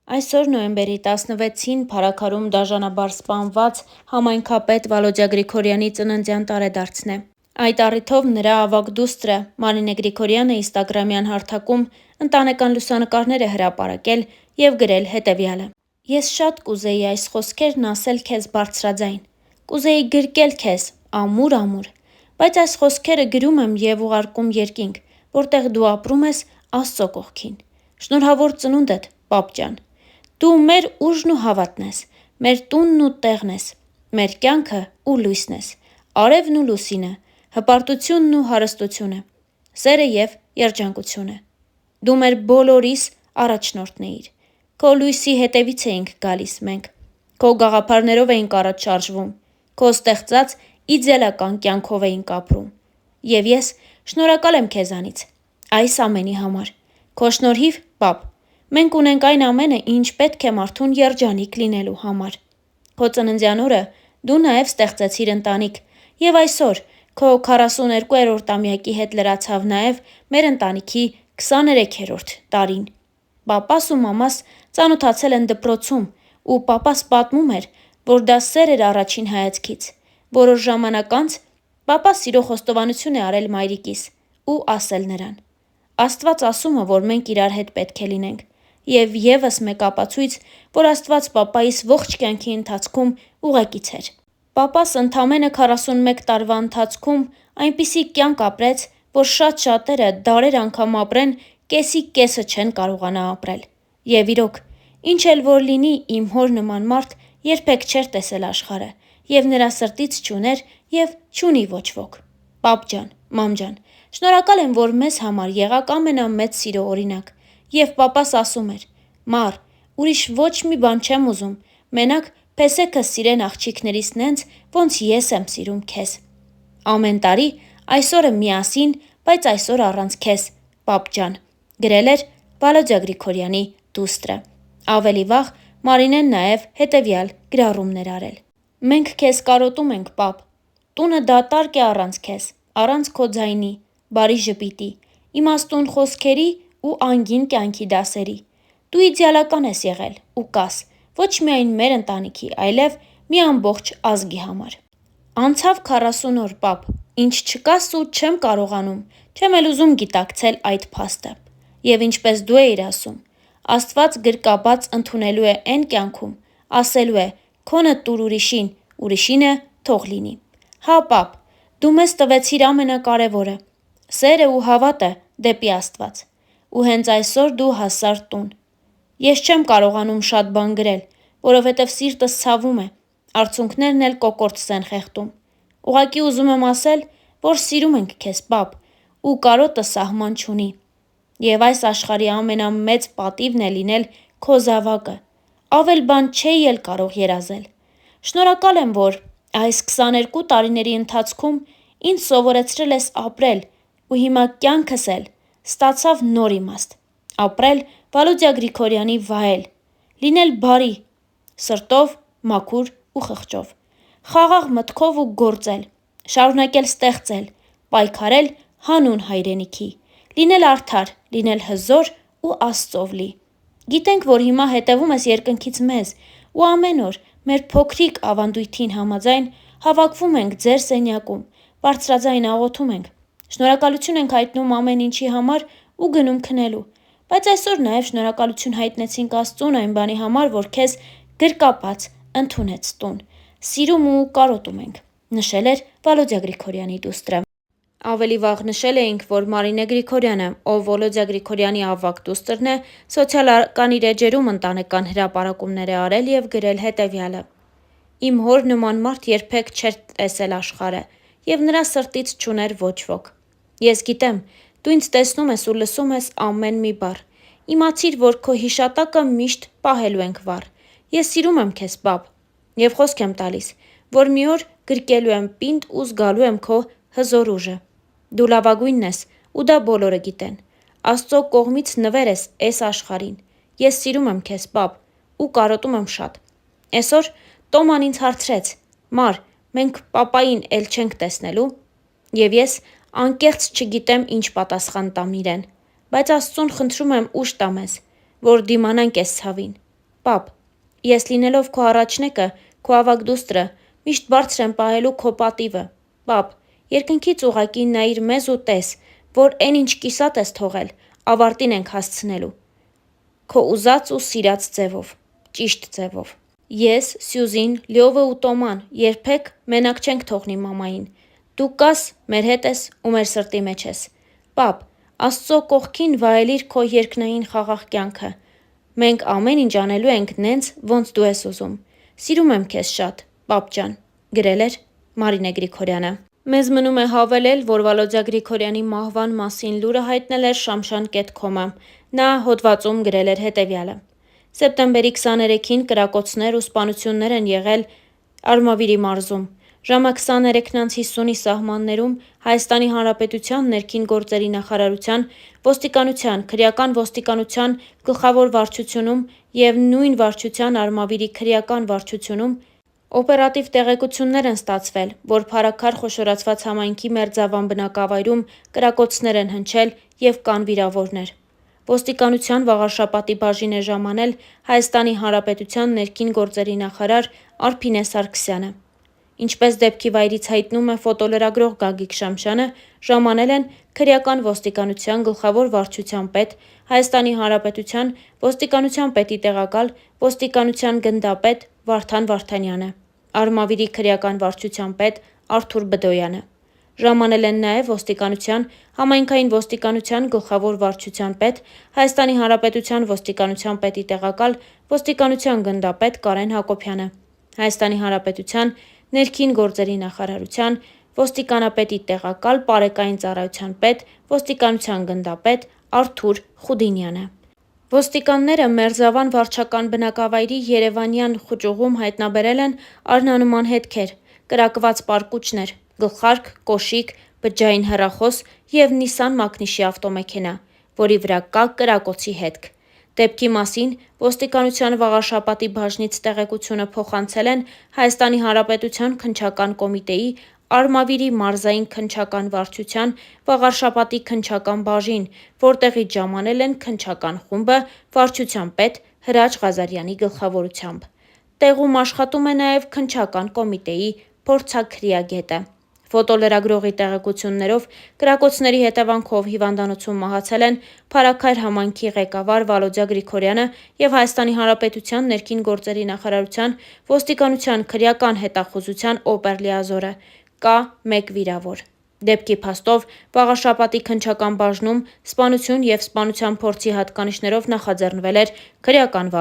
Այսօր նոյեմբերի 16-ին Փարաքարում դաժանաբար սպանված համայնքապետ Վալոդյա Գրիգորյանի ծննդյան տարեդարձն է։ Այդ առիթով նրա ավագ դուստրը Մարինե Գրիգորյանը ինստագրամյան հարթակում ընտանեկան լուսանկարներ է հրապարակել և գրել հետևյալը. «Ես շատ կուզեի այս խոսքերն ասել քեզ բարձրաձայն, կուզեի գրկել քեզ ամուր, բայց այս խոսքերը գրում եմ և ուղարկում երկինք, որտեղ դու ապրում ես Աստծո կողքին։ Շնորհավոր ծնունդդ, պապ ջան։ Դու մեր ուժն ու հավատն ես, մեր տունն ու տեղն ես, մեր կյանքը ու լույսն ես, արևն ու լուսինը, հպարտությունն ու հարստությունը, սերը և երջանկությունը։ Դու մեր բոլորիս առաջնորդն էիր։ Քո լույսի հետևից էինք գալիս մենք, քո գաղափարներով էինք առաջ շարժվում, քո ստեղծած իդեալական կյանքով էինք ապրում։ Եվ ես շնորհակալ եմ քեզանից այս ամենի համար։ Քո շնորհիվ, պապ, մենք ունենք այն ամենը, ինչ պետք է մարդուն երջանիկ լինելու համար։ Քո ծննդյան օրը դու նաև ստեղծեցիր ընտանիք, և այսօր քո 42-րդ-ամյակի հետ լրացավ նաև մեր ընտանիքի 23-րդ տարին։ Պապաս ու մամաս ծանոթացել են դպրոցում, ու պապաս պատմում էր, որ դա սեր էր առաջին հայացքից։ Որոշ ժամանակ անց պապաս սիրո խոստովանություն է արել մայրիկիս ու ասել նրան. Աստված ասում է, որ մենք իրար հետ պետք է լինենք, և ևս մեկ ապացույց, որ Աստված պապայիս ողջ կյանքի ընթացքում ուղեկից էր։ Պապաս ընդամենը 41 տարվա ընթացքում այնպիսի կյանք ապրեց, որ շատ շատերը դարեր անգամ ապրեն, կեսի կեսը չեն կարողանա ապրել։ Եվ իրոք, ինչ էլ որ լինի, իմ հոր նման մարդ երբեք չէր տեսել աշխարհը, և նրա սրտից չուներ և չունի ոչ ոք։ Պապ ջան, մամ ջան, շնորհակալ եմ, որ մեզ համար եղաք ամենամեծ սիրո օրինակ, և պապաս ասում էր. «Մար, ուրիշ ոչ մի բան չեմ ուզում, մենակ փեսեքս սիրեն աղջիկներիս նենց, ոնց ես եմ սիրում քեզ։ Ամեն տարի այս օրը միասին, բայց այսօր առանց քեզ, պապ ջան», գրել էր Վալոդյա Գրիգորյանի դուստրը։ Ավելի վաղ Մարինեն նաև հետևյալ գրառումներ արել. «Մենք քեզ կարոտում ենք, պապ։ Տունը դատարկ է առանց քեզ, առանց քո ձայնի, բարի ժպիտի, իմաստուն խոսքերի ու անգին կյանքի դասերի։ Դու իդեալական ես եղել ու կաս, ոչ միայն մեր ընտանիքի, այլև մի ամբողջ ազգի համար։ Անցավ 40 օր, պապ, ինչ չկաս ու չեմ կարողանում, չեմ էլ ուզում գիտակցել այդ փաստը։ Եվ ինչպես դու էիր ասում, Աստված գրկաբաց ընդունելու է էն կյանքում, ասելու է քոնը տուր ուրիշին, ուրիշինը թող լինի։ Հա, պապ, դու մեզ տվեցիր ամենակարևորը՝ սերը ու հավատը դեպի Աստված։ Ու հենց այսօր դու հասար տուն։ Ես չեմ կարողանում շատ բան գրել, որովհետև սիրտս ցավում է, արցունքներն էլ կոկորտս են խեղդում։ Ուղղակի ուզում եմ ասել, որ սիրում ենք քեզ, պապ, ու կարոտը սահման չունի։ Եվ այս աշխարհի ամենամեծ պատիվն է լինել քո զավակը։ Ավել բան չէի էլ կարող երազել։ Շնորհակալ եմ, որ այս 22 տարիների ընթացքում ինձ սովորեցրել ես ապրել, ու հիմա կյանքս էլ ստացավ նոր իմաստ։ Ապրել Վալոդյա Գրիգորյանի վայել, լինել բարի, սրտով, մաքուր ու խղճով, խաղաղ մտքով ու գործել, շարունակել ստեղծել, պայքարել հանուն հայրենիքի, լինել արդար, լինել հզոր ու Աստծով լի։ Գիտենք, որ հիմա հետևում ես երկնքից մեզ, ու ամեն օր մեր փոքրիկ ավանդույթին համաձայն հավաքվում ենք ձեր սենյակում, բարձրաձայն աղոթում ենք, շնորհակալություն ենք հայտնում ամեն ինչի համար ու գնում քնելու, բայց այսօր նաև շնորհակալություն հայտնեցինք Աստծուն այն բանի համար, որ քեզ գրկապած ընդունեց տուն։ Սիրում ու կարոտում ենք», նշել էր Վալոդյա Գրիգորյանի դուստրը։ Ավելի վաղ նշել էինք, որ Մարինե Գրիգորյանը, ով Վալոդյա Գրիգորյանի ավագ դուստրն է, սոցիալական իր էջերում ընտանեկան հրապարակումներ է արել և գրել հետևյալը. «Իմ հոր նման մարդ երբեք չէր տեսել աշխարհը, և նրա սրտից չուներ ոչ ոք։ Ես գիտեմ, դու ինձ տեսնում ես ու լսում ես ամեն մի բառ։ Իմացիր, որ քո հիշատակը միշտ պահելու ենք վառ։ Ես սիրում եմ քեզ, պապ, և խոսք եմ տալիս, որ մի օր գրկելու եմ պինդ ու զգալու եմ քո հզոր ուժը։ Դու լավագույնն ես, ու դա բոլորը գիտեն։ Աստծո կողմից նվեր ես էս աշխարհին։ Ես սիրում եմ քեզ, պապ, ու կարոտում եմ շատ։ Էսօր Տոման ինձ հարցրեց. «Մար, մենք պապային էլ չենք տեսնելու»։ Եվ ես անկեղծ չգիտեմ ինչ պատասխան տամ իրեն, բայց Աստծուն խնդրում եմ ուժ տա մեզ, որ դիմանանք էս ցավին։ Պապ. Ես լինելով քո առաջնեկը, քո ավագ դուստրը, միշտ բարձր եմ պահելու քո պատիվը։ Պապ. Երկնքից ուղղակի նայիր մեզ ու տես, որ էն ինչ կիսատ ես թողել, ավարտին ենք հասցնելու։ Քո ուզած ու սիրած ձևով, ճիշտ ձևով։ Ես, Սյուզին, Լյովը ու Տոման երբեք մենակ չենք թողնի մամային։ Դու կաս, մեր հետ ես ու մեր սրտի մեջ ես։ Պապ, Աստծո կողքին վայելիր քո երկնային խաղաղ կյանքը։ Մենք ամեն ինչ անելու ենք նենց, ոնց դու ես ուզում։ Սիրում եմ քեզ շատ, պապ ջան, գրել էր Մարինե Գրիգորյանը։ Մեզ մնում է հավելել, որ Վալոդյա Գրիգորյանի մահվան մասին լուրը հայտնել էր Շամշան.com-ը։ Նա հոդվածում գրել էր հետևյալը. Սեպտեմբերի 23-ին կրակոցներ ու սպանություններ են եղել Արմավիրի մարզում։ Ժամը 23:50-ի սահմաններում Հայաստանի Հանրապետության ներքին գործերի նախարարության, ոստիկանության, քրեական ոստիկանության գլխավոր վարչությունում և նույն վարչության Արմավիրի քրեական վարչությունում օպերատիվ տեղեկություններ են ստացվել, որ Փարաքար խոշորացված համայնքի մերձավան բնակավայրում կրակոցներ են հնչել և կան վիրավորներ։ Ոստիկանության վաղարշապատի բաժին է ժամանել Հայաստանի Հանրապետության ներքին գործերի նախարար Արփինե Սարգսյանը։ Ինչպես դեպքի վայրից հայտնում է ֆոտոլրագրող Գագիկ Շամշյանը, ժամանել են քրեական ոստիկանության գլխավոր վարչության պետ, Հայաստանի Հանրապետության ոստիկանության պետի տեղակալ, ոստիկանության գնդապետ Վարդան Վարդանյանը, Արմավիրի քրեական վարչության պետ Արթուր Բդոյանը։ Ժամանել են նաև ոստիկանության, համայնքային ոստիկանության գլխավոր վարչության պետ, Հայաստանի Հանրապետության ոստիկանության պետի տեղակալ, ոստիկանության գնդապետ Կարեն Հակոբյանը, Հայաստանի Հանրապետության ներքին գործերի նախարարության ոստիկանապետի տեղակալ, պարեկային ծառայության պետ, ոստիկանության գնդապետ Արթուր Խուդինյանը։ Ոստիկանները Մերձավան վարչական բնակավայրի երևանյան խուճուղում հայտնաբերել են արհնանման հետքեր, կրակված պարկուճներ, գլխարկ, կոշիկ, բջջային հեռախոս և Նիսան մակնիշի ավտոմեքենա, որի վրա կա կրակոցի հետք։ Դեպքի մասին ոստիկանության վաղարշապատի բաժնից տեղեկությունը փոխանցել են Հայաստանի Հանրապետության քննչական կոմիտեի Արմավիրի մարզային քննչական վարչության վաղարշապատի քննչական բաժին, որտեղից ժամանել են քննչական խումբը վարչության պետ Հրաչ Ղազարյանի գլխավորությամբ։ Տեղում աշխատում է նաև քննչական կոմիտեի փորձաքրեագետը։ Ֆոտոլրագրողի տեղեկություններով կրակոցների հետևանքով հիվանդանոցում մահացել են Փարաքար համայնքի ղեկավար Վալոդյա Գրիգորյանը և Հայաստանի Հանրապետության ներքին գործերի նախարարության ոստիկանության քրեական հետախուզության օպերլիազորը։ Կա 1 վիրավոր։ Դեպքի փաստով վաղարշապատի քննչական բաժնում սպանություն և սպանության փորձի հատկանիշներով նախաձեռնվել էր քրեական վարույթ։